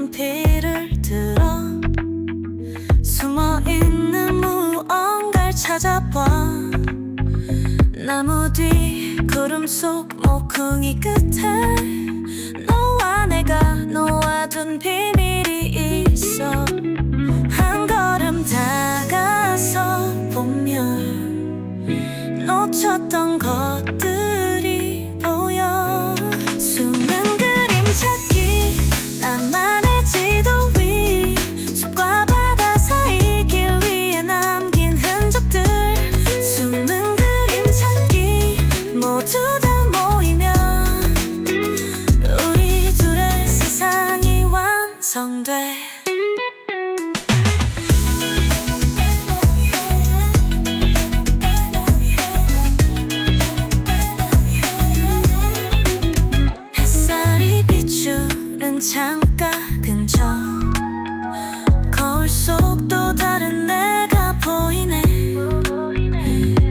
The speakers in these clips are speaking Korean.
연필을 들어 숨어있는 무언가를 찾아봐. 나무 뒤 구름 속 모퉁이 끝에 너와 내가 놓아둔 비밀이 있어. 한 걸음 다가서 보면 놓쳤던 것들이 보여. 숨은 그림 찾기, 나만의 지도 위 숲과 바다 사이 길 위에 남긴 흔적들. 숨은 그림 찾기, 모두 다 모이면 우리 둘의 세상이 완성돼. 창가 근처 거울 속 또 다른 내가 보이네.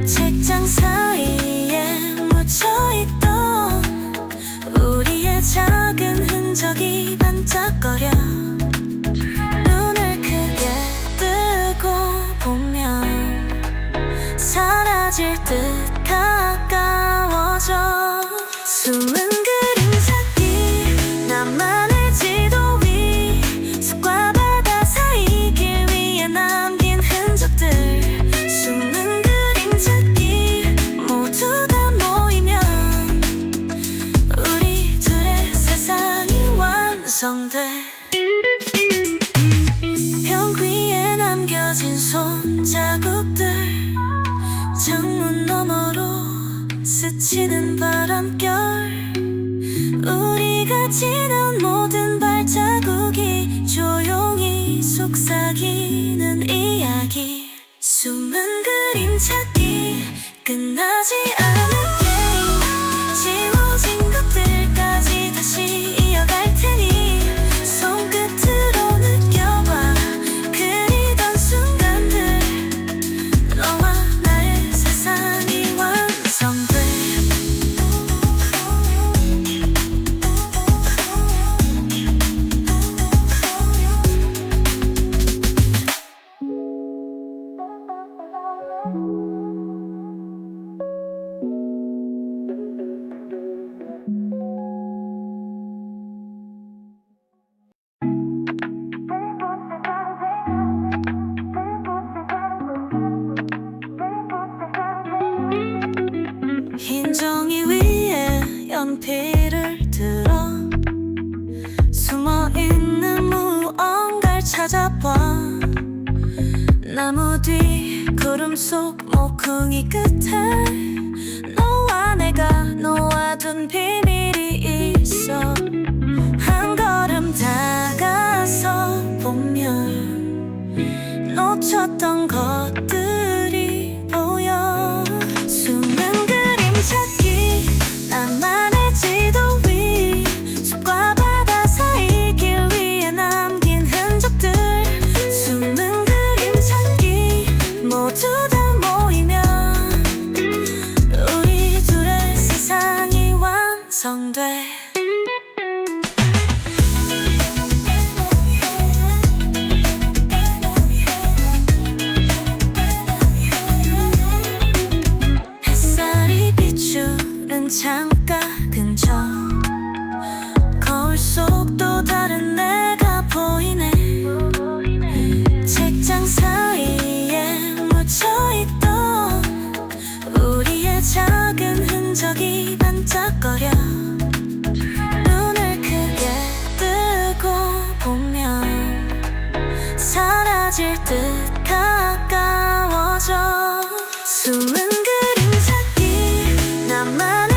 책장 사이에 묻혀있던 우리의 작은 흔적이 반짝거려. 눈을 크게 뜨고 보면 사라질 듯 가까워져. 숨은 그림 찾기, 나만의 벽 위에 남겨진 손자국들, 창문 너머로 스치는 바람결. 우리가 지난 모든 발자국이 조용히 속삭이는 이야기. 숨은 그림 찾기, 끝나지 않은 게임. 지워진 것들까지 다시 이어갈 테니 손끝으로 느껴봐. 그리던 순간들, 너와 나의 세상이 완성돼. 흰 종이 위에 연필을 들어 숨어있는 무언가를 찾아봐. 나무 뒤 구름 속 모퉁이 끝에 너와 내가 놓아둔 비밀이 있어. 한 걸음 다가서 보면 놓쳤던 것들이 보여. 숨은 그림 찾기, 나만의 지도 위 숲과 바다 사이 길 위에 남긴 흔적들. 숨은 그림 찾기, 모두 다 모이면 우리 둘의 세상이 완성돼. 창가 근처 거울 속 또 다른 내가 보이네. 책장 사이에 묻혀있던 우리의 작은 흔적이 반짝거려. 눈을 크게 뜨고 보면 사라질 듯 가까워져. 숨은 그림 찾기, 나만의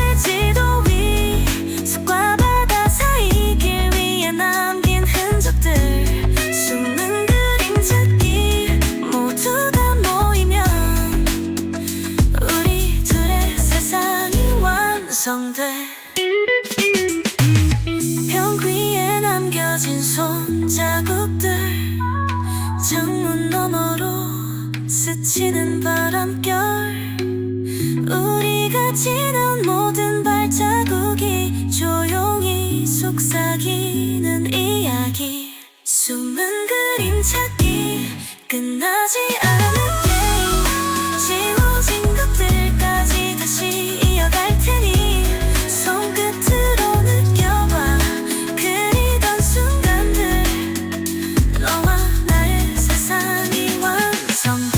벽 위에 남겨진 손자국들, 창문 너머로 스치는 바람결. 우리가 지난 모든 발자국이 조용히 속삭이는 이야기. 그림찾기 끝나지 않은 게임 지워진 것들까지 다시 이어갈 테니 손끝으로 느껴봐 그리던 순간들 너와 나의 세상이 완성돼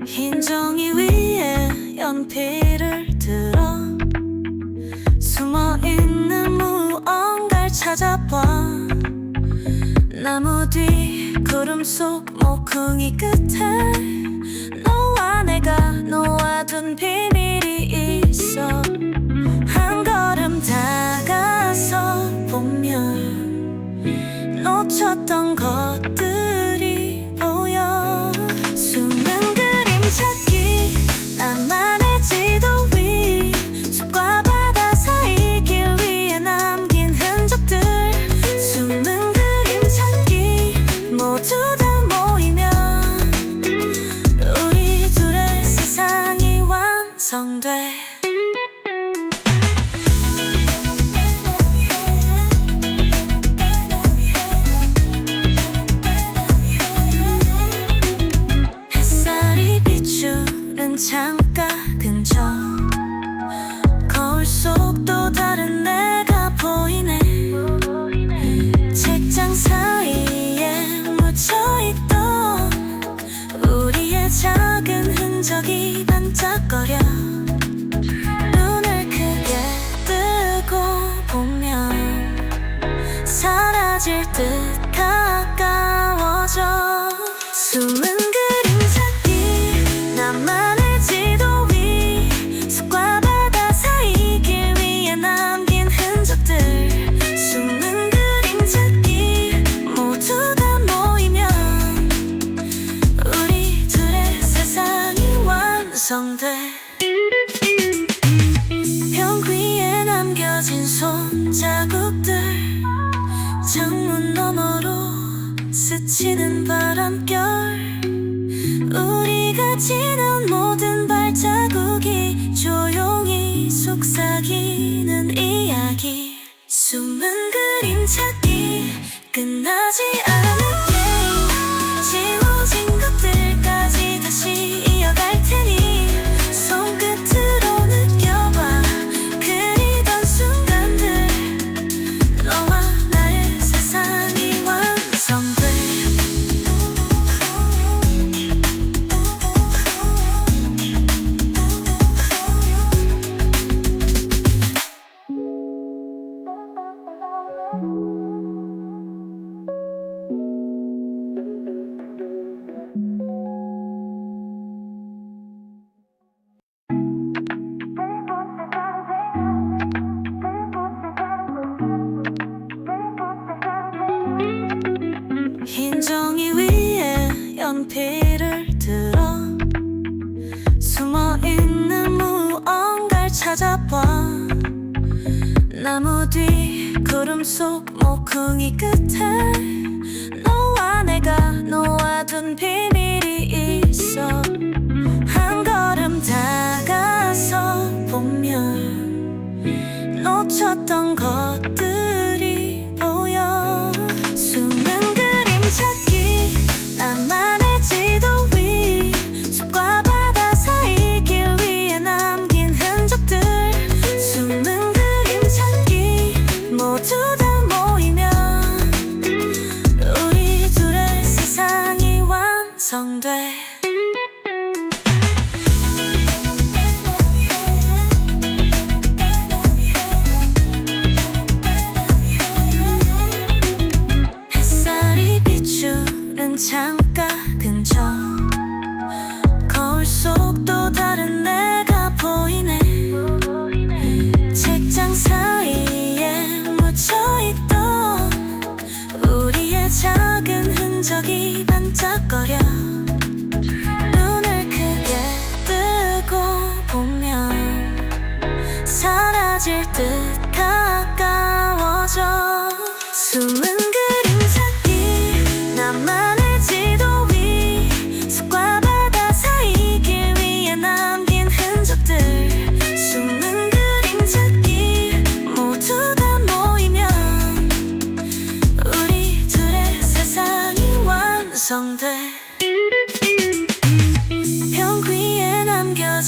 흰 종이 위에 연필을 들어 숨어있는 무언가를 찾아봐 나무 뒤 구름 속 모퉁이 끝에 너와 내가 놓아둔 비밀이 있어 한 걸음 다가서 보면 놓쳤던 것들이 보여 숨은 그림찾기 나만의 지도 위 숲과 바다 사이 길 위에 남긴 흔적들 숨은 그림찾기 모두 다 모이면 우리 둘의 세상이 완성돼 창가 근처 거울 속 또 다른 내가 보이네 책장 사이에 묻혀있던 우리의 작은 흔적이 반짝거려 눈을 크게 뜨고 보면 사라질 듯 가까워져 숨은 그림찾기 나만의 지도 위 숲과 바다 사이 길 위에 남긴 흔적들 숨은 그림찾기 모두 다 모이면 우리 둘의 세상이 완성돼 벽 위에 남겨진 손자국들 창문 너머로 스치는 바람결 우리가 지난 모든 발자국이 조용히 속삭이는 이야기 숨은 그림찾기 끝나지 않은 게임 지워진 것들까지 다시 이어갈 테니 손끝으로 느껴봐 그리던 순간들 너와 나의 세상이 완성돼 흰 종이 위에 연필을 들어 숨어있는 무언가를 찾아봐 나무 뒤 구름 속 모퉁이 끝에 너와 내가 놓아둔 비밀이 있어 한 걸음 다가서 보면 놓쳤던 것들이 보여 숨은 그림찾기 나만의 지도 위 숲과 바다 사이 길 위에 남긴 흔적들 숨은 그림찾기 모두 다 모이면 우리 둘의 세상이 완성돼 창가 근처 거울 속 또 다른 내가 보이네 책장 사이에 묻혀있던 우리의 작은 흔적이 반짝거려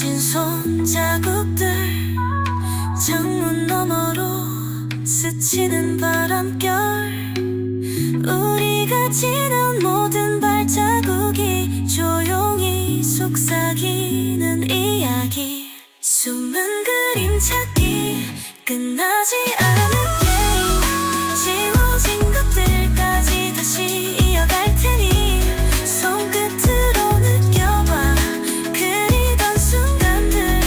남겨진 손자국들 창문 너머로 스치는 바람결 우리가 지난 모든 발자국이 조용히 속삭이는 이야기 숨은 그림 찾기 끝나지 않은 게임 지워진 것들까지 다시 이어갈 테니 손끝으로 느껴봐 그리던 순간들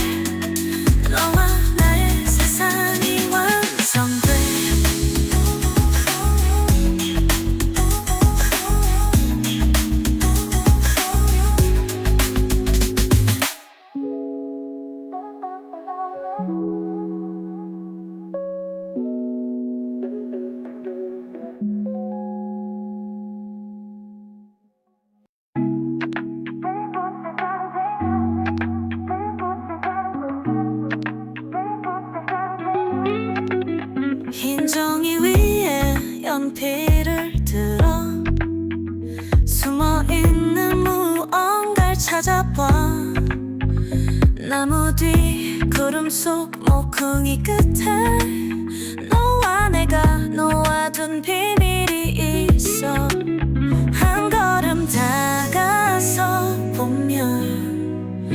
너와 나의 세상이 완성돼 흰 종이 위에 연필을 들어 숨어있는 무언가를 찾아봐 나무 뒤 구름 속 모퉁이 끝에 너와 내가 놓아둔 비밀이 있어 한 걸음 다가서 보면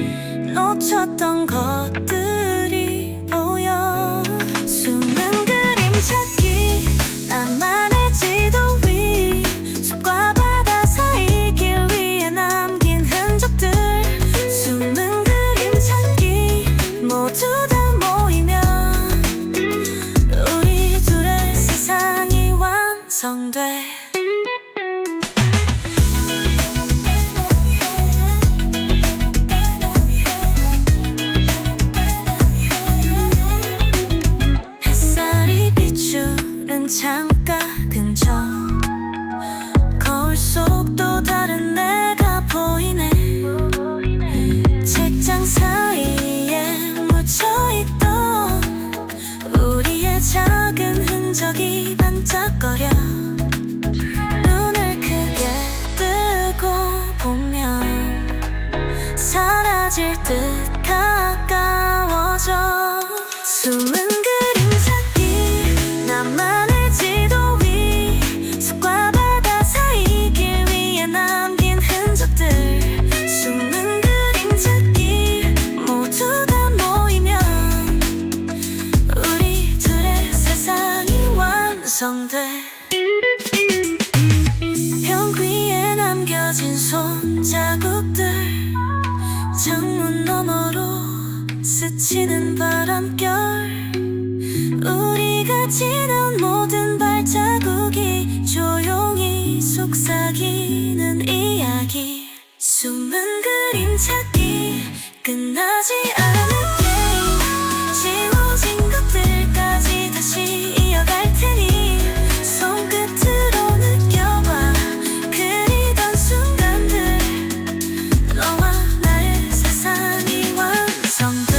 놓쳤던 것들이 보여 숨은 그림 찾기 나만의 지도 위 숲과 바다 사이 길 위에 남긴 흔적들 숨은 그림 찾기 모두 다 모이면 우리 둘의 세상이 완성돼 창가 근처 거울 속 또 다른 내가 보이네 책장 사이에 묻혀있던 우리의 작은 흔적이 반짝거려 눈을 크게 뜨고 보면 사라질 듯 가까워져 숨은 그림 찾기 나만의 지도 위 숲과 바다 사이 길 위에 남긴 흔적들 숨은 그림 찾기 모두 다 모이면 우리 둘의 세상이 완성돼 벽 위에 남겨진 손자국들 창문 너머로 스치는 바람결 우리가 지난 모든 발자국이 조용히 속삭이는 이야기 숨은 그림 찾기 끝나지 않은 게임 지워진 것들까지 다시 이어갈 테니 손끝으로 느껴봐 그리던 순간들 너와 나의 세상이 완성돼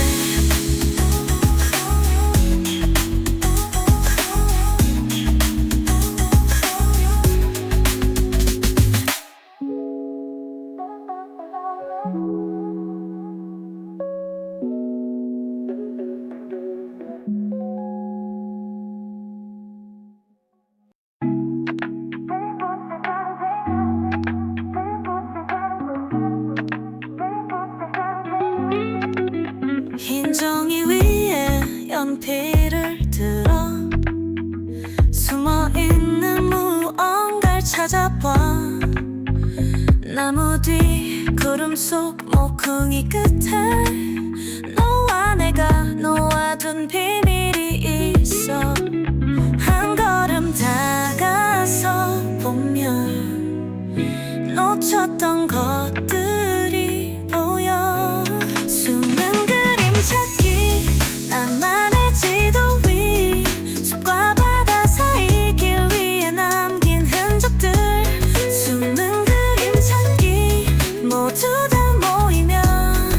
흰 종이 위에 연필을 들어 숨어있는 무언가를 찾아봐 나무 뒤 구름 속 모퉁이 끝에 너와 내가 놓아둔 비밀이 있어 한 걸음 다가서 보면 놓쳤던 것들이 보여 숨은 그림 찾기 나만의 지도 위 숲과 바다 사이 길 위에 남긴 흔적들 숨은 그림 찾기 모두 다 모이면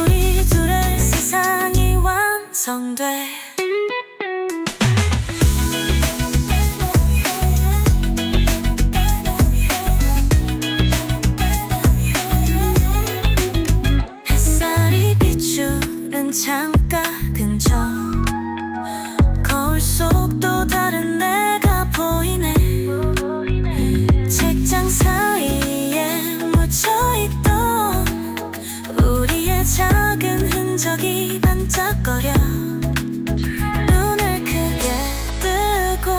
우리 둘의 세상이 완성돼 반짝거려. 눈을 크게 뜨고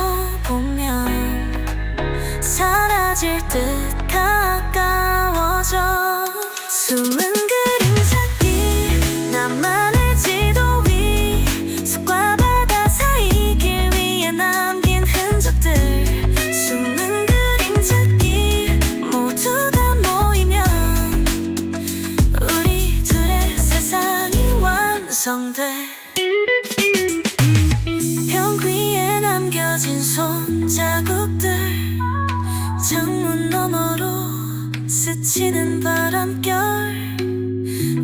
보면 사라질 듯 가까워져. 숨은 그림 찾기, 나만의 지도 위 숲과 바다 사이 길 위에 남긴 흔적들. 숨은 그림 찾기, 모두 다 모이면 우리 둘의 세상이 완성돼. 벽 위에 남겨진 손자국들, 창문 너머로 스치는 바람결.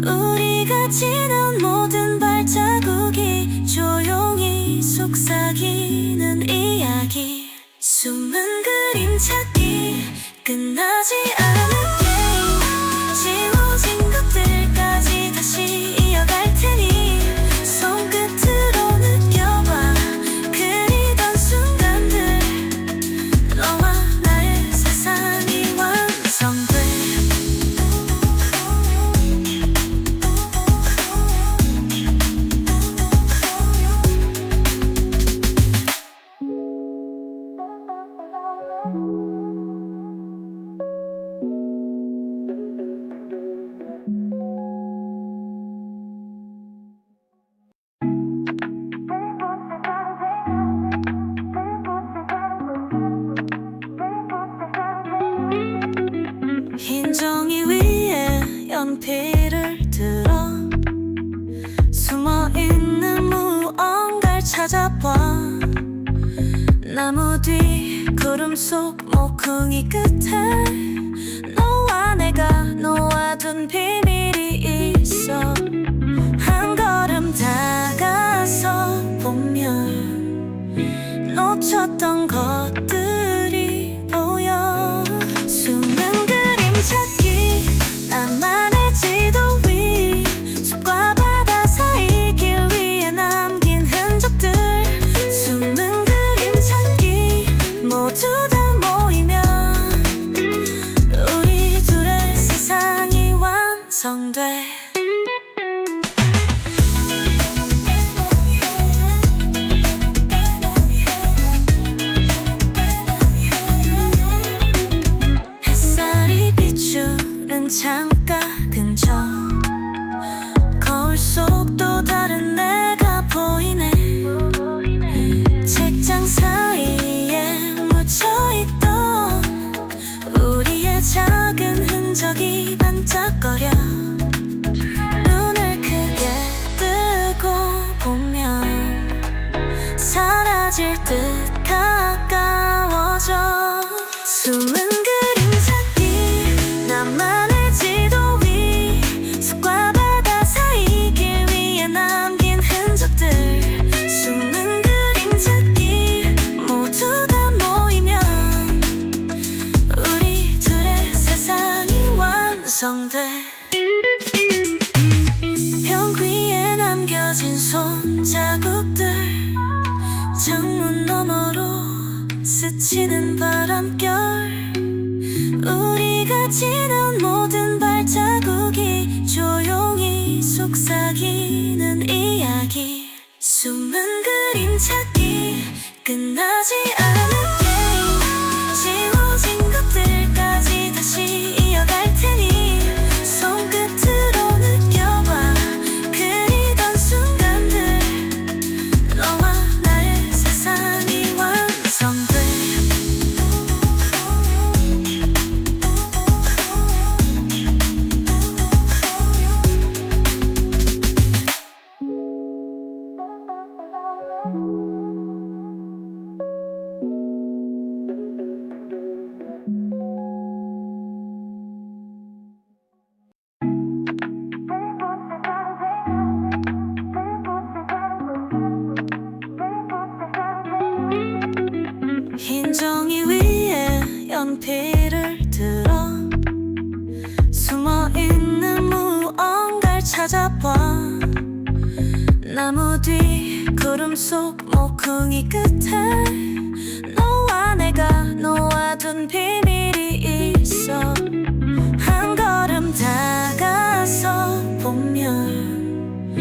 우리가 지난 모든 발자국이 조용히 속삭이는 이야기. 숨은 그림 찾기, 끝나지 않은 게임. 지워진 것들까지 다시 이어갈 테니 손끝으로 느껴봐. 그리던 순간들, 너와 나의 세상이 완성돼. 흰 종이 위에 연필을 들어 숨어있는 무언가를 찾아봐. 나무 뒤 구름 속 모퉁이 끝에 너와 내가 놓아둔 비밀이 있어. 한 걸음 다가서 보면 놓쳤던 것들이 보여. 숨은 그림 찾기, 나만의 지도 위 숲과 바다 사이 길 위에 남긴 흔적들. 숨은 그림 찾기, 모두 다 모이면 우리 둘의 세상이 완성돼. 햇살이 비추는 창가 근처, 거울 속 또 다른 내가 보이네. 책장 사이에 묻혀있던 우리의 작은 흔적이 반짝거려. 눈을 크게 뜨고 보면 사라질 듯 가까워져. 숨은 그림 찾기, 나만의 지도 위 숲과 바다 사이 길 위에 남긴 흔적들. 숨은 그림 찾기, 모두 다 모이면 우리 둘의 세상이 완성돼. 벽 위에 남겨진 손자국들, 창문 너머로 스치는 바람결. 우리가 지난 모든 발자국이 조용히 속삭이는 이야기. 숨은 그림 찾기, 끝나지 않은 게임. 지워진 것들까지 다시 이어갈 테니 손끝으로 느껴봐. 그리던 순간들, 너와 나의 세상이 완성돼. 흰 종이 위에 연필을 들어 숨어있는 무언가를 찾아봐. 나무 뒤 구름 속 모퉁이 끝에 너와 내가 놓아둔 비밀이 있어. 한 걸음 다가서 보면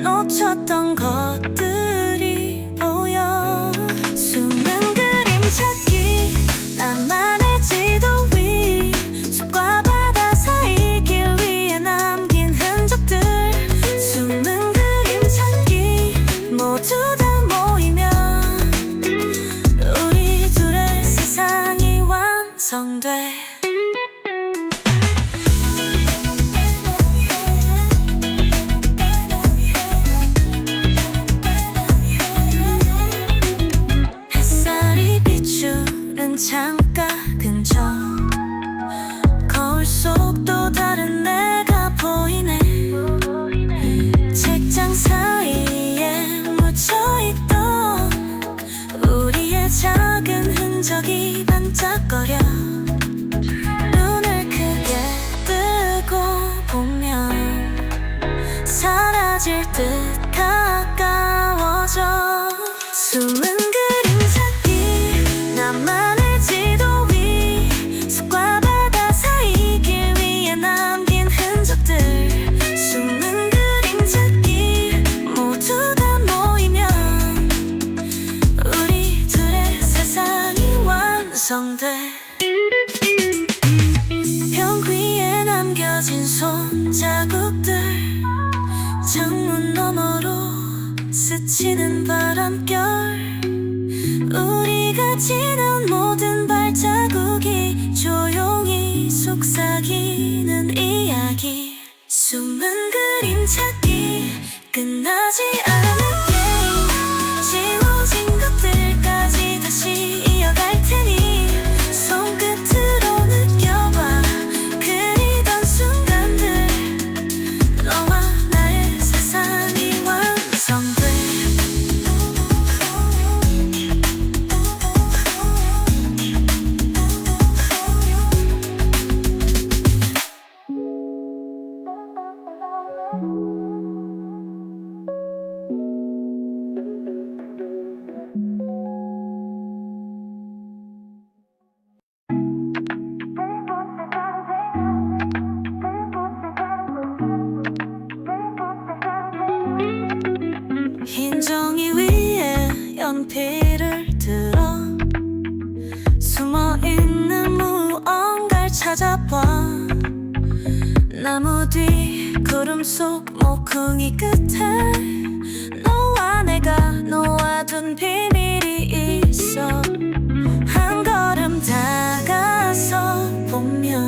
놓쳤던 것들이 보여. 숨은 그림 찾기, 나만의 지도 위 숲과 바다 사이 길 위에 남긴 흔적들. 숨은 그림 찾기, 모두 다 모이면 우리 둘의 세상이 완성돼. 창가 근처 거울 속 또 다른 내가 보이네. 책장 사이에 묻혀있던 우리의 작은 흔적이 반짝거려. 눈을 크게 뜨고 보면 사라질 듯 가까워져. 숨은 그림 찾기, 나만의 벽 위에 남겨진 손자국들, 창문 너머로 스치는 바람결. 우리가 지난 모든 발자국이 조용히 속삭이는 이야기. 숨은 그림 찾기, 끝나지 않은 게임. 지워진 것들까지 다시 이어갈 테니 손끝으로 느껴봐. 그리던 순간들, 너와 나의 세상이 완성돼. 흰 종이 위에 연필을 들어 숨어있는 무언가를 찾아봐. 나무 뒤 구름 속 모퉁이 끝에 너와 내가 놓아둔 비밀이 있어. 한 걸음 다가서 보면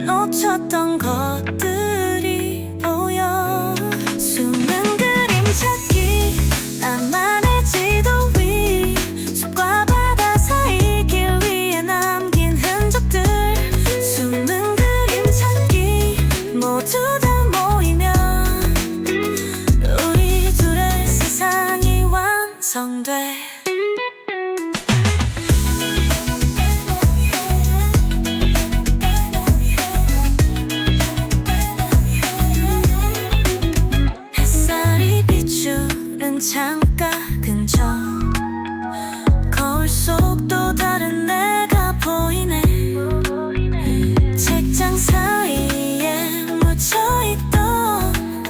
놓쳤던 것들이 보여. 숨은 그림 찾기, 나만의 지도 위 숲과 바다 사이 길 위에 남긴 흔적들. 숨은 그림 찾기, 모두 다 모이면 우리 둘의 세상이 완성돼. 창가 근처 거울 속 또 다른 내가 보이네. 책장 사이에 묻혀있던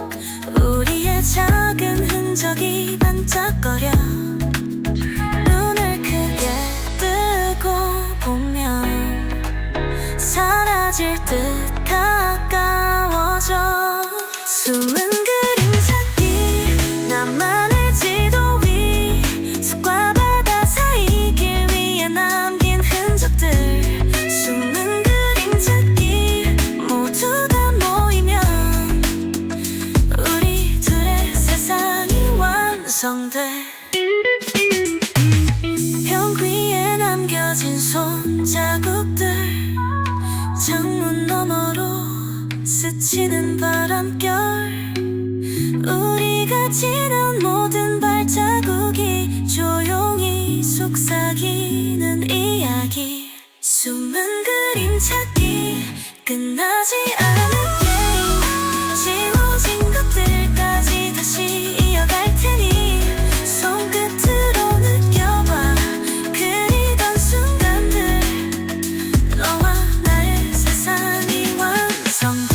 우리의 작은 흔적이 반짝거려. 눈을 크게 뜨고 보면 사라질 듯 가까워져. 숨은 그림 찾기, 나만의 벽 위에 남겨진 손자국들, 창문 너머로 스치는 바람결. 우리가 지난 모든 발자국이 조용히 속삭이는 이야기. 숨은 그림 찾기, 끝나지 않은 게임. 지워진 것들까지 다시 이어갈 테니 손끝으로 느껴봐. 그리던 순간들, 너와 나의 세상이 완성돼.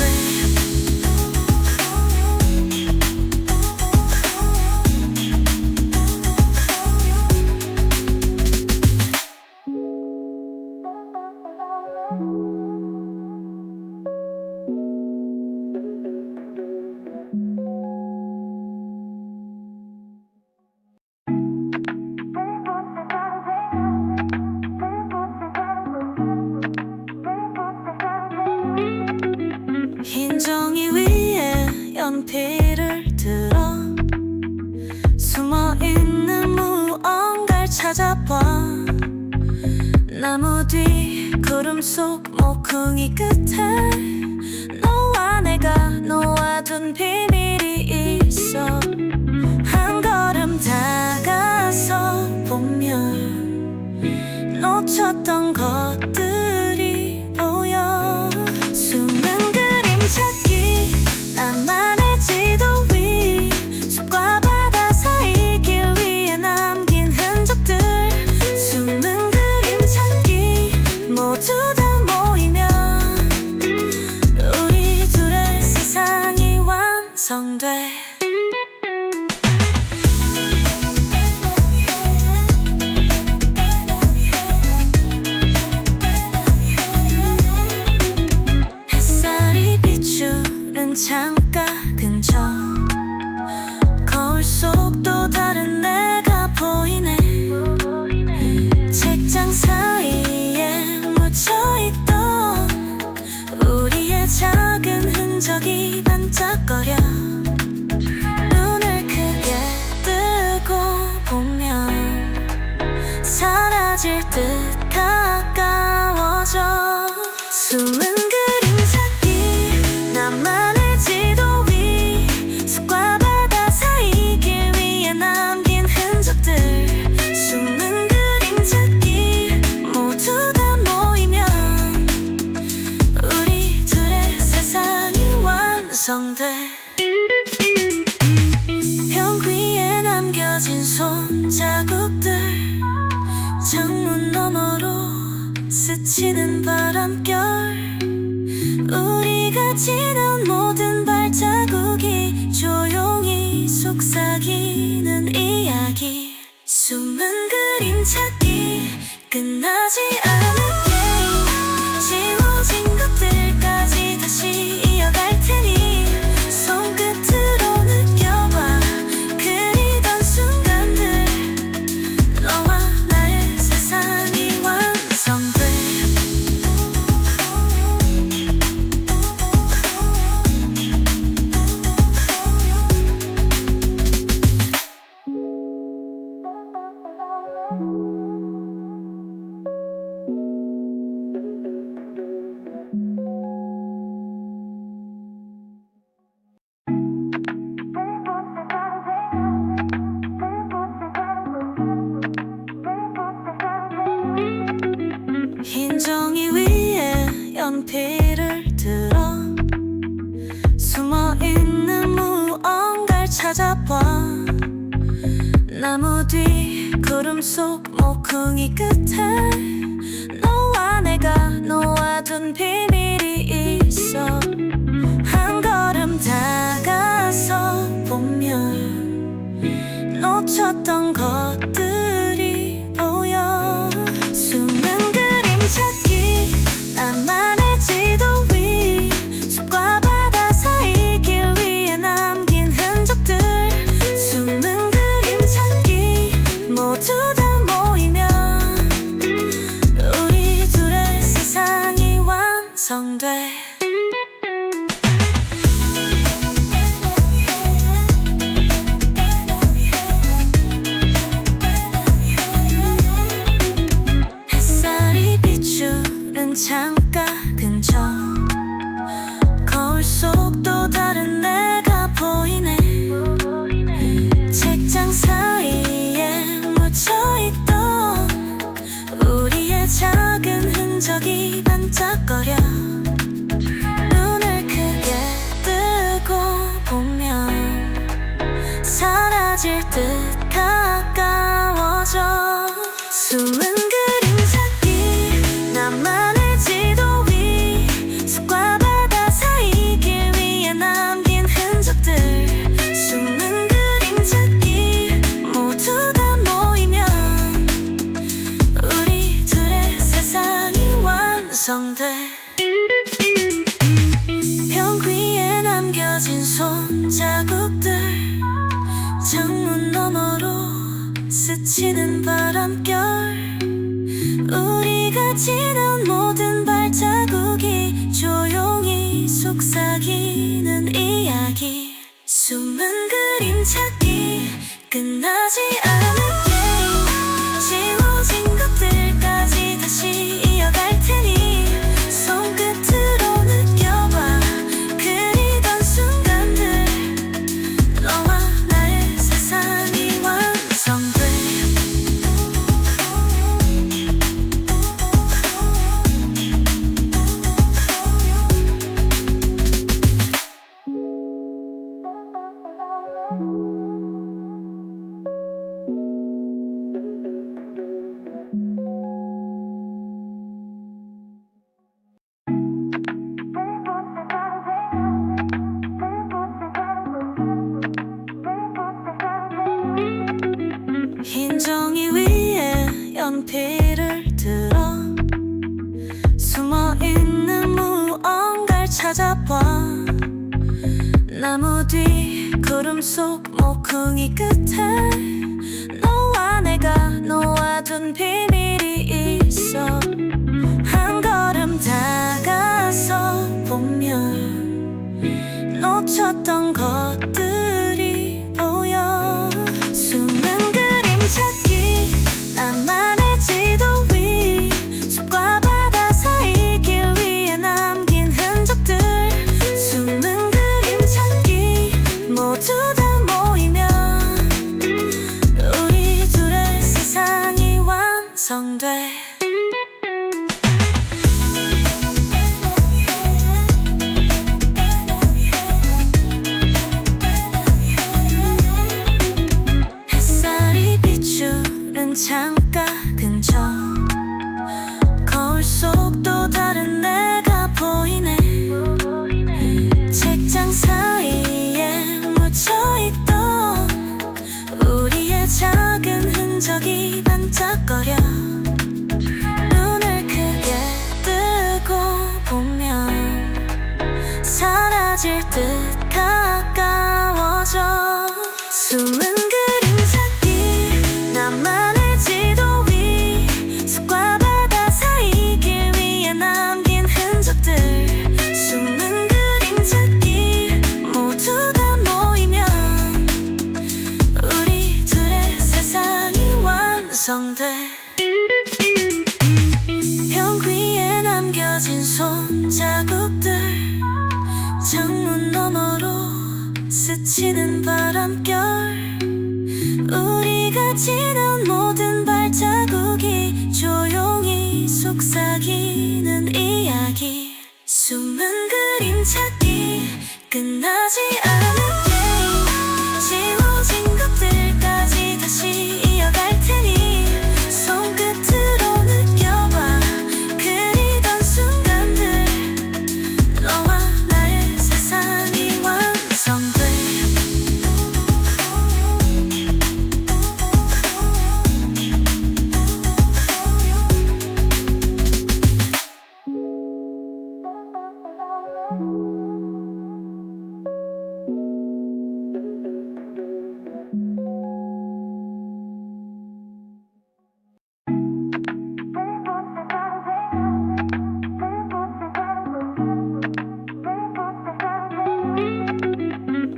흰 종이 위에 연필을 들어 숨어있는 무언가를 찾아봐. 나무 뒤 구름 속 모퉁이 끝에 너와 내가 놓아둔 비밀이 있어. 한 걸음 다가서 보면 놓쳤던 것들이 보여. 숨은 그림 찾기, 나만의 지도 위 숲과 바다 사이 길 위에 남긴 흔적들. 숨은 그림 찾기, 모두 다 모이면 우리 둘의 세상이 완성돼. 창가 근처 거울 속 또 다른 내가 보이네. 책장 사이에 묻혀있던 우리의 작은 흔적이 반짝거려. 눈을 크게 뜨고 보면 사라질 듯 가까워져. 숨은 그림 찾기, 나만의 벽 위에 남겨진 손자국들, 창문 너머로 스치는 바람결. 우리가 지난 모든 발자국이 조용히 속삭이는 이야기. 숨은 그림 찾기, 끝나지 않은 게임. 지워진 것들까지 다시 이어갈 테니 손끝으로 느껴봐. 그리던 순간들, 너와 나의 세상이 완성돼. 흰 종이 위에 연필을 들어 숨어있는 무언가를 찾아봐. 나무 뒤 구름 속 모퉁이 끝에 너와 내가 놓아둔 비밀이 있어. 한 걸음 다가서 보면 놓쳤던 것들이 보여. 숨은 그림 찾기, 나만의 지도 위 숲과 바다 사이 길 위에 남긴 흔적들. 숨은 그림 찾기, 모두 다 모이면 우리 둘의 세상이 완성돼. 창가 근처 거울 속 또 다른 내가 보이네. 책장 사이에 묻혀있던 우리의 작은 흔적이 반짝거려. 눈을 크게 뜨고 보면 사라질 듯 가까워져. 숨은 그림 찾기, 나만의 벽 위에 남겨진 손자국들, 창문 너머로 스치는 바람결. 우리가 지난 모든 발자국이 조용히 속삭이는 속삭이는 이야기 숨은 그림 찾기 끝나지 않은 게임 지워진 것들까지 다시 이어갈 테니 손끝으로 느껴봐 그리던 순간들 너와 나의 세상이 완성돼 흰 종이 위에 연필을 들어 숨어있는 무언가를 찾아봐 나무 뒤 구름 속 모퉁이 끝에 너와 내가 놓아둔 비밀이 있어 한 걸음 다가서 보면 놓쳤던 것들이 보여 숨은 그림 찾기 나만의 지도 위 숲과 바다 사이 길 위에 남긴 흔적들 숨은 그림 찾기 모두 다 모이면 우리 둘의 세상이 완성돼 창가 근처 거울 속 또 다른 내가 보이네 책장 사이에 묻혀있던 우리의 작은 흔적이 반짝거려 눈을 크게 뜨고 보면 사라질 듯 가까워져 숨은 그림 찾기 나만의 벽 위에 남겨진 손자국들 창문 너머로 스치는 바람결 우리가 지난 모든 발자국이 조용히 속삭이는 이야기 숨은 그림 찾기 끝나지 않은 게임 지워진 것들까지 다시 이어갈 테니 손끝으로 느껴봐 그리던 순간들 너와 나의 세상이 완성돼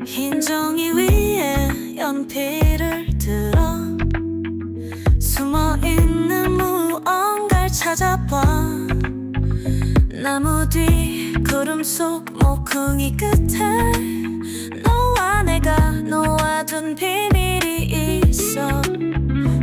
흰 종이 위에 연필을 들어 숨어있는 무언가를 찾아봐 나무 뒤 구름 속 모퉁이 끝에 너와 내가 놓아둔 비밀이 있어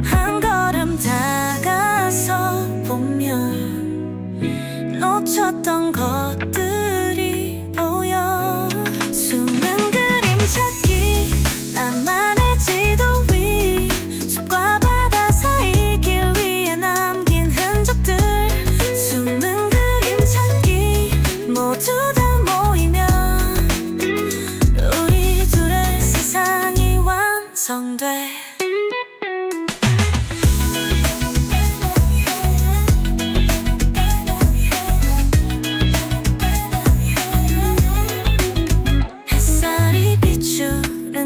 한 걸음 다가서 보면 놓쳤던 것들이 보여 숨은 그림 찾기 나만의 지도 위 숲과 바다 사이 길 위에 남긴 흔적들 숨은 그림 찾기 모두 다 모이면 우리 둘의 세상이 완성돼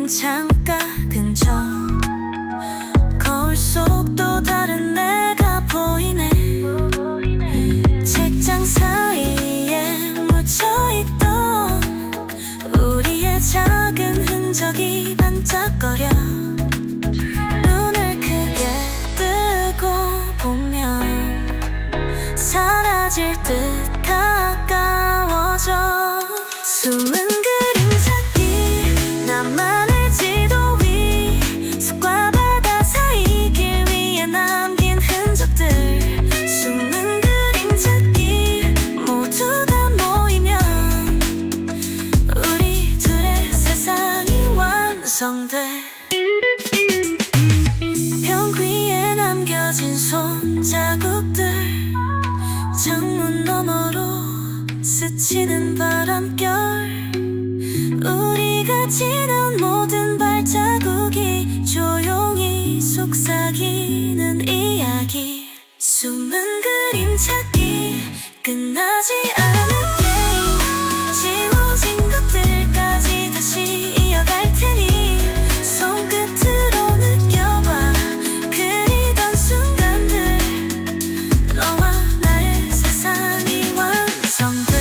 창가 근처 거울 속 또 다른 내가 보이네 책장 사이에 묻혀있던 반짝거려. 눈을 크게 뜨고 보면 사라질 듯 가까워져. 숨은 그림 찾기, 나만의 지도 위 숲과 바다 사이 길 위에 남긴 흔적들. 숨은 그림 찾기, 모두 다 모이면 우리 둘의 세상이 완성돼. 벽 위에 남겨진 손자국들, 창문 너머로 스치는 바람결. 우리가 지난 모든 발자국이 조용히 속삭이는 이야기. 숨은 그림 찾기, 끝나지 않은 게임. 지워진 것들까지 다시 이어갈 테니 손끝으로 느껴봐. 그리던 순간들, 너와 나의 세상이 완성돼.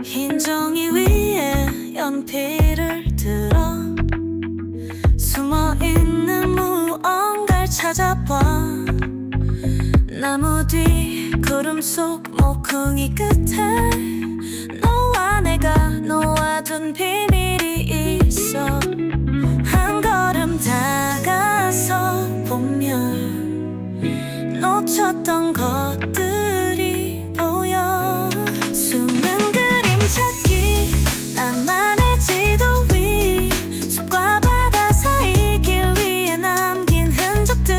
흰 종이 위에 연필을 들어 숨어있는 무언가를 찾아봐. 나무 뒤 구름 속 모퉁이 끝에 너와 내가 놓아둔 비밀이 있어. 한 걸음 다가서 보면 놓쳤던 것들이 보여. 숨은 그림 찾기, 나만의 지도 위 숲과 바다 사이 길 위에 남긴 흔적들.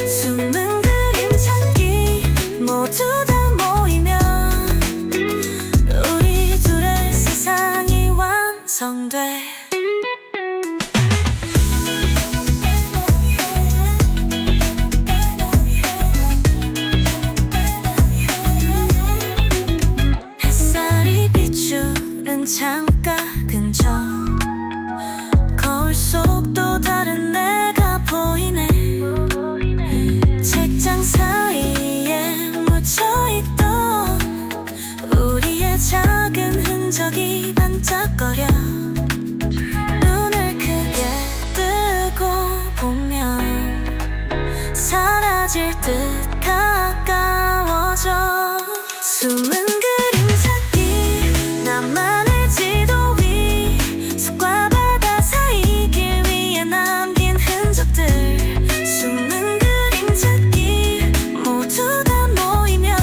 숨은 그림 찾기, 모두 다 모이면 우리 둘의 세상이 완성돼. 햇살이 비추는 창가 근처, 거울 속 또 다른 내가 보이네. 책장 사이에 묻혀있던 우리의 작은 흔적이 반짝거려. 눈을 크게 뜨고 보면 사라질 듯 가까워져. 숨은 그림 찾기, 나만의 지도 위 숲과 바다 사이 길 위에 남긴 흔적들. 숨은 그림 찾기, 모두 다 모이면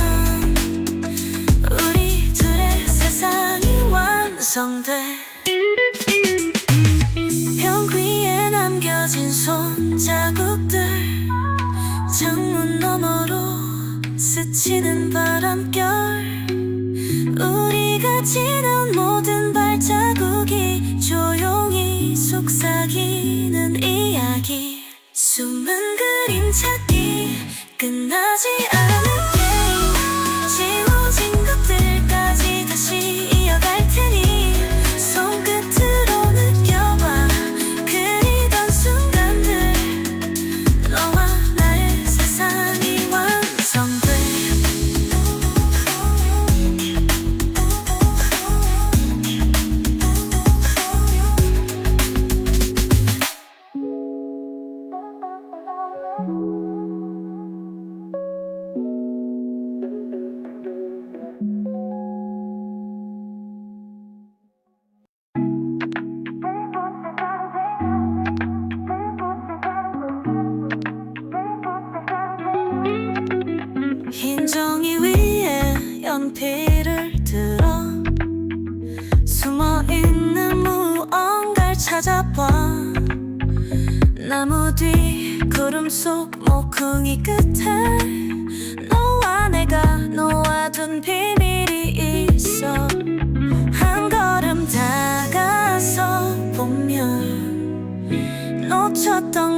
우리 둘의 세상이 완성돼. 벽 위에 남겨진 손자국들, 창문 너머로 스치는 바람결. 우리가 지난 모든 발자국이 조용히 속삭이는 이야기. 숨은 그림 찾기, 끝나지 않은 게임. 지워진 것들까지 다시 이어갈 테니 손끝으로 느껴봐. 그리던 순간들, 너와 나의 세상이 완성돼. 흰 종이 위에 연필을 들어 숨어있는 무언가를 찾아봐. 나무 뒤 구름 속 모퉁이 끝에 너와 내가 놓아둔 비밀이 있어. 한 걸음 다가서 보면 놓쳤던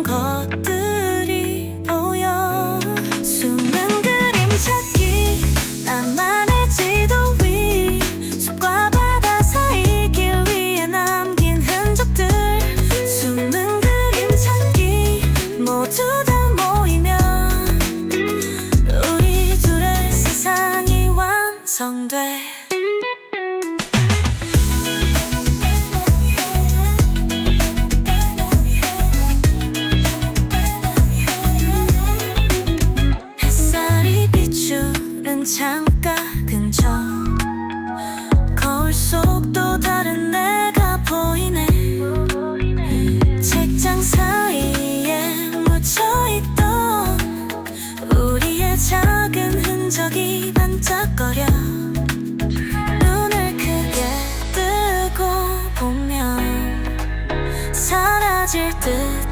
사라질 듯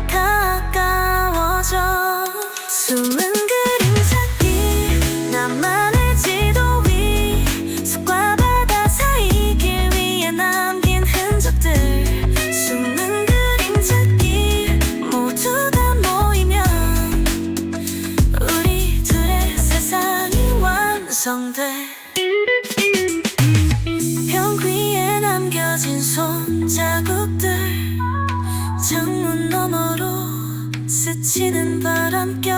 가까워져. 숨은 그림 찾기 나만의 지도 위 숲과 바다 사이 길 위에 남긴 흔적들. 숨은 그림 찾기 모두 다 모이면 우리 둘의 세상이 완성돼. 벽 위에 남겨진 손자국들, 창문 너머로 스치는 바람결.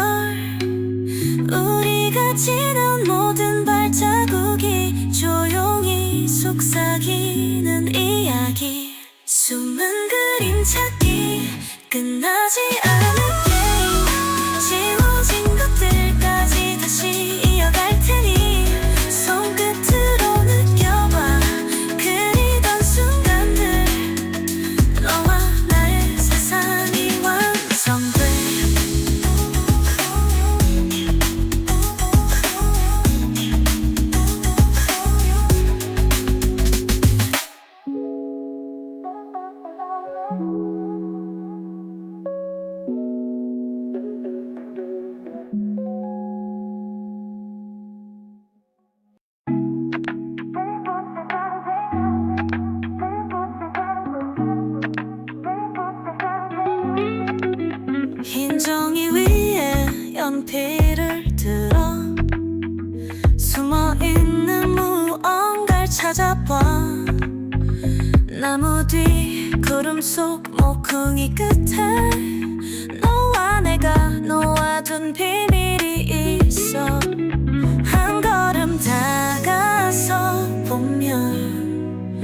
우리가 지난 모든 발자국이 조용히 속삭이는 이야기. 숨은 그림 찾기 끝나지 않은 게임. 지워진 것들까지 다시 이어갈 테니 손끝으로 느껴봐 그리던 순간들. 너와 나의 세상이 완성돼. 흰 종이 위에 연필을 들어 숨어있는 무언가를 찾아봐. 나무 뒤 구름 속 모퉁이 끝에 너와 내가 놓아둔 비밀이 있어. 한 걸음 다가서 보면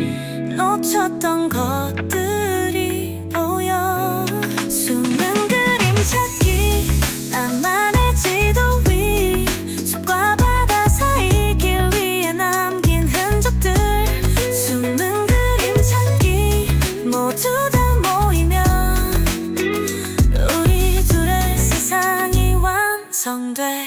놓쳤던 것들이 보여. 숨은 그림 찾기 나만의 지도 위 숲과 바다 사이 길 위에 남긴 흔적들. 숨은 그림 찾기 모두 다 모이면 우리 둘의 세상이 완성돼.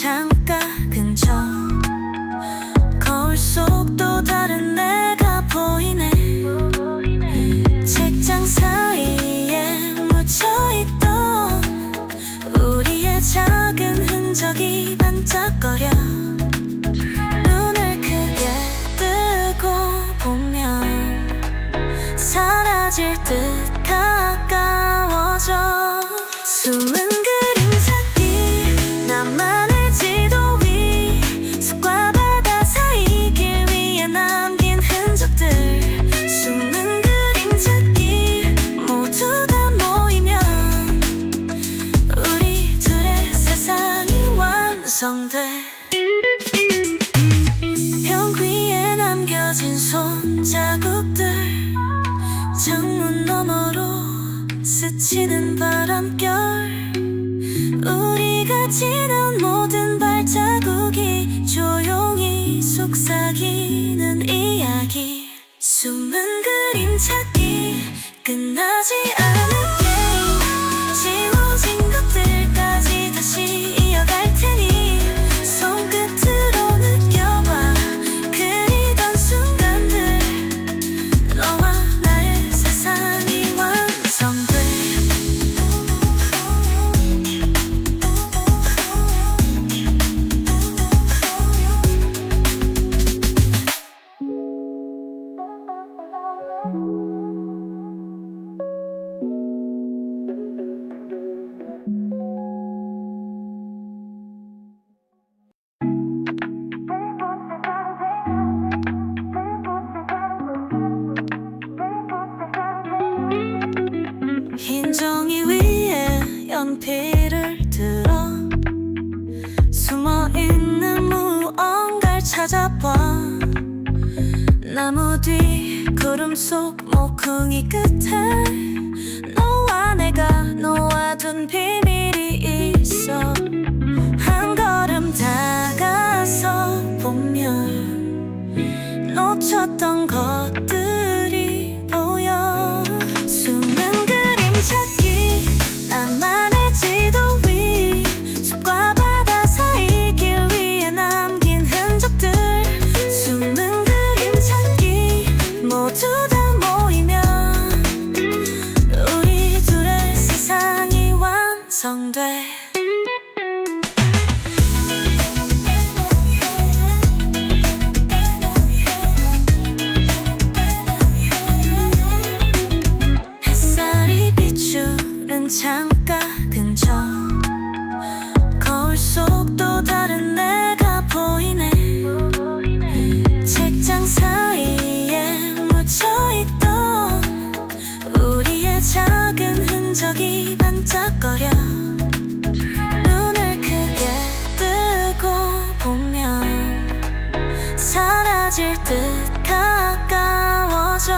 창가 근처 거울 속 또 다른 내가 보이네. 책장 사이에 묻혀있던 우리의 작은 흔적이 반짝거려. 눈을 크게 뜨고 보면 사라질 듯 가까워져. 숨은 그림 찾기 나만의 지도 위 숲과 바다 사이 길 위에 남긴 흔적들. 숨은 그림 찾기 모두 다 모이면 우리 둘의 세상이 완성돼. 벽 위에 남겨진 손자국들, 창문 너머로 스치는 바람결. 우리가 지난 모든 발자국이 조용히 속삭이는 이야기. 숨은 그림 찾기 끝나지 않은 게임. 지워진 것들까지 다시 이어갈 테니 손끝으로 느껴봐 그리던 순간들. 너와 나의 세상이 완성돼. 흰 종이 위에 연필을 들어 숨어있는 무언가를 찾아봐. 나무 뒤 구름 속 모퉁이 끝에 너와 내가 놓아둔 비밀이 있어. 한 걸음 다가서 보면 놓쳤던 것들이 보여. 숨은 그림 찾기 나만의 지도 완성돼. 햇살이 비추는 창가 근처 거울 속 또 다른 내가 보이네. 책장 사이에 묻혀있던 우리의 작은 흔적이 반짝거려. 눈을 크게 뜨고 보면 사라질 듯 가까워져.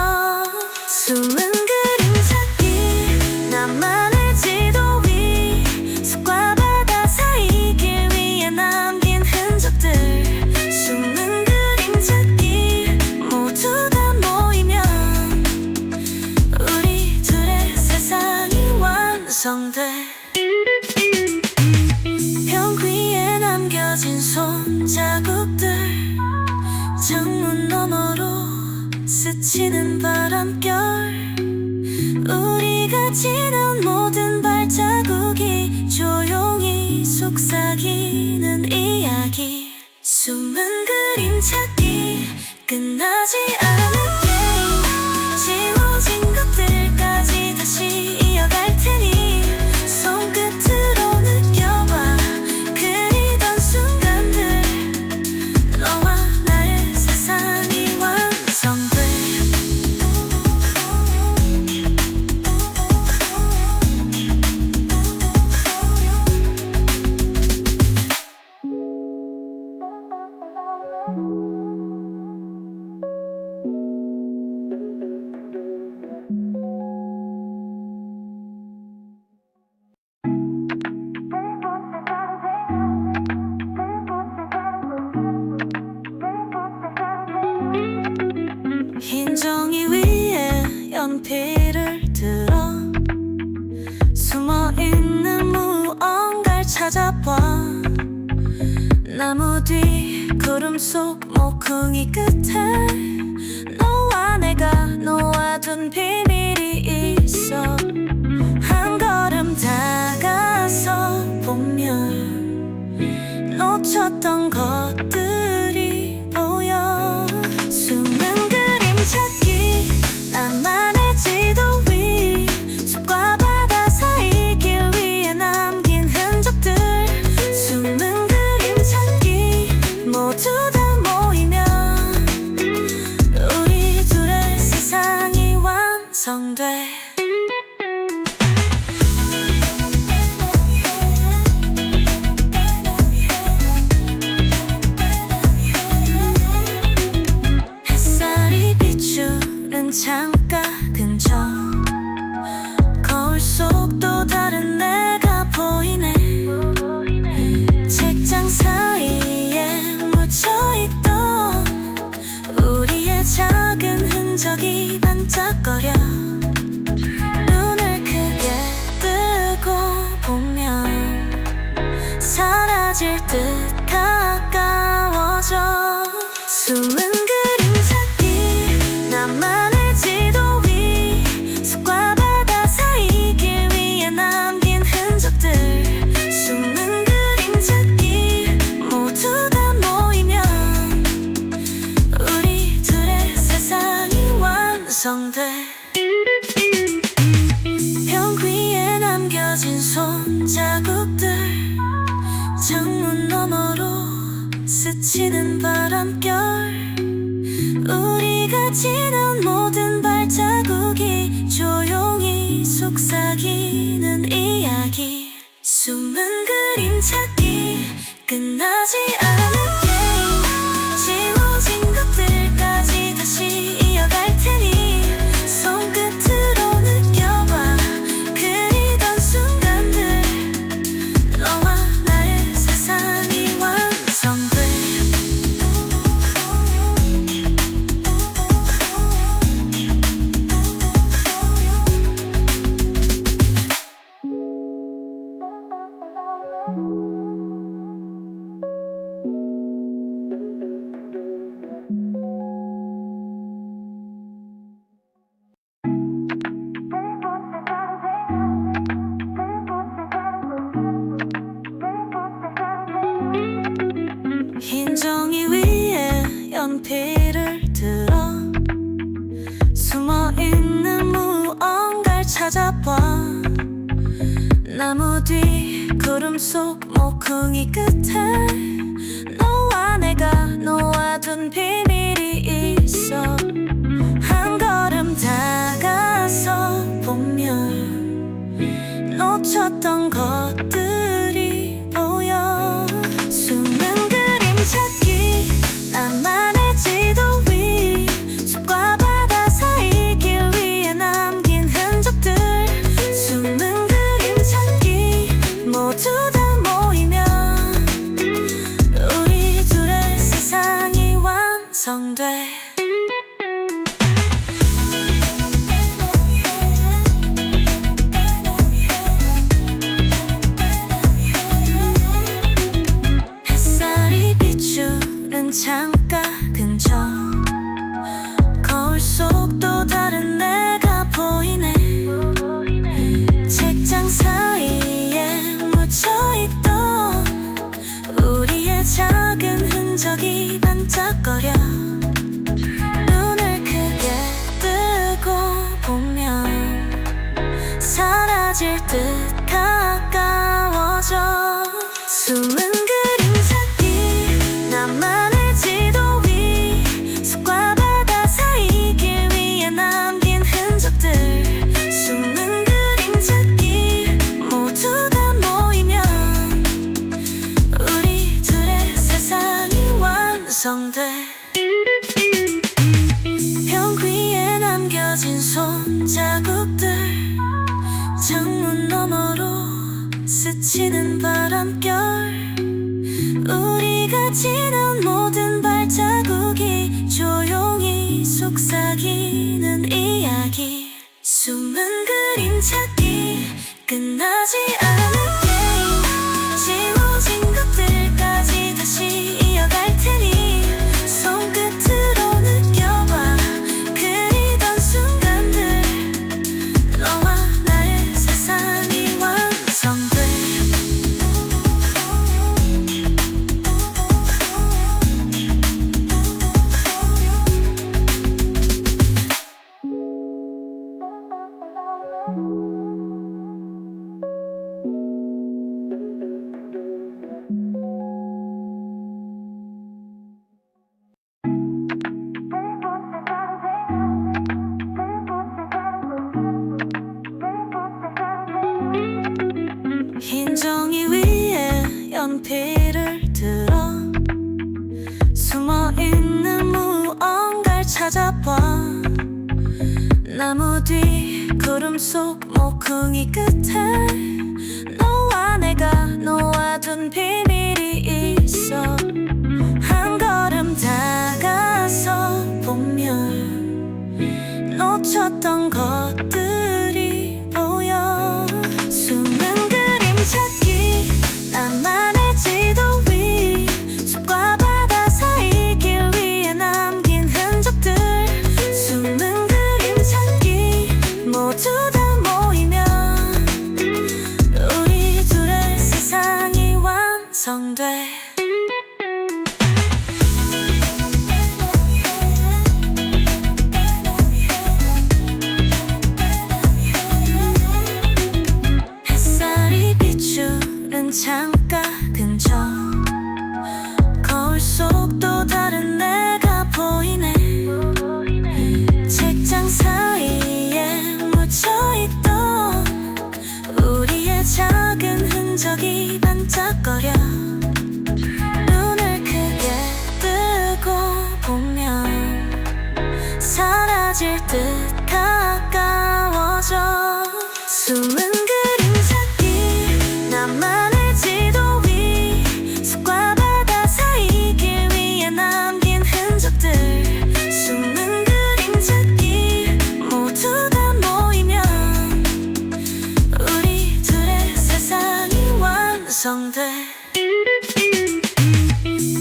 숨은 그림 찾기 나만의 지도 위 숲과 바다 사이 길 위에 남긴 흔적들. 숨은 그림 찾기 모두 다 모이면 우리 둘의 세상이 완성돼. 벽 위에 남겨진 손자국들 창문 너머로 스치는 바람결. 우리가 지난 모든 발자국이 조용히 속삭이는 이야기. 숨은 그림 찾기 끝나지 않은 게임. 지워진 것들까지 다시 이어갈 테니 손끝으로 느껴봐 그리던 순간들. 너와 나의 세상이 완성돼. 흰 종이 위에 연필을 들어 숨어있는 무언가를 찾아봐. 나무 뒤 구름 속 모퉁이 끝에 너와 내가 놓아둔 비밀이 있어. 한 걸음 다가서 보면 놓쳤던 것들이 보여. 숨은 그림 찾기 나만의 지도 위 숲과 바다 사이 길 위에 남긴 흔적들. 숨은 그림 찾기 모두 다 모이면 우리 둘의 세상이 완성돼. 햇살이 비추는 창가 근처 거울 속 또 다른 내가 보이네. 책장 사이에 묻혀있던 우리의 작은 흔적이 반짝거려. 눈을 크게 뜨고 보면 사라질 듯 가까워져. 숨은 그림 찾기 나만의 지도 위 숲과 바다 사이 길 위에 남긴 흔적들. 숨은 그림 찾기 모두 다 모이면 우리 둘의 세상이 완성돼. 벽 위에 남겨진 손자국들 창문 너머로 스치는 바람결. 우리가 지난 모든 발자국이 조용히 속삭이는 이야기. 숨은 그림 찾기 끝나지 않은 게임. 지워진 것들까지 다시 이어갈 테니 손끝으로 느껴봐 그리던 순간들. 너와 나의 세상이 완성돼. 나무 뒤 구름 속 모퉁이 끝에 너와 내가 놓아둔 비밀이 있어. 한 걸음 다가서 보면 놓쳤던 것들이 보여. 숨은 그림 찾기, 나만의 지도 위 숲과 바다 사이 길 위에 남긴 흔적들. 숨은 그림 찾기, 모두 다 모이면 우리 둘의 세상이 완성돼. 창가 근처 거울 속 또 다른 내가 보이네. 책장 사이에 묻혀있던 우리의 작은 흔적이 반짝거려. 눈을 크게 뜨고 보면 사라질 듯 가까워져. 숨은 그림 찾기, 나만의 벽 위에 남겨진 손자국들, 창문 너머로 스치는 바람결. 우리가 지난 모든 발자국이 조용히 속삭이는 이야기. 숨은 그림 찾기, 끝나지 않은 게임. 지워진 것들까지 다시 이어갈 테니 손끝으로 느껴봐. 그리던 순간들, 너와 나의 세상이 완성돼. 흰 종이 위에 연필을 들어 숨어있는 무언가를 찾아봐. 나무 뒤 구름 속 모퉁이 끝에 너와 내가 놓아둔 비밀이 있어. 한 걸음 다가서 보면 놓쳤던 것들이 보여. 숨은 그림 찾기, 나만의 지도 위 숲과 바다 사이 길 위에 남긴 흔적들. 숨은 그림 찾기, 모두 다 모이면 우리 둘의 세상이 완성돼. 창가 근처 거울 속 또 다른 내가 보이네. 책장 사이에 묻혀있던 우리의 작은 흔적이 반짝거려. 눈을 크게 뜨고 보면 사라질 듯 가까워져. 숨은 그림 찾기, 나만의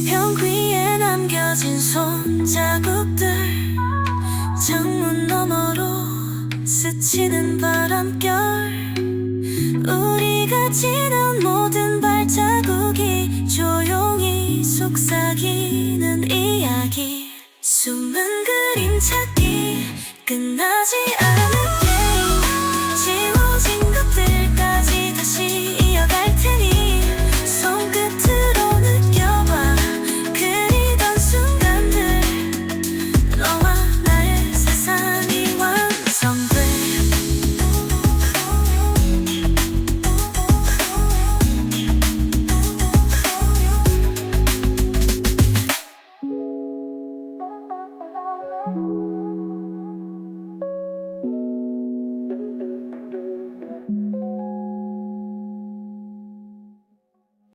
벽 위에 남겨진 손자국들, 창문 너머로 스치는 바람결. 우리가 지난 모든 발자국이 조용히 속삭이는 이야기. 숨은 그림 찾기, 끝나지 않아.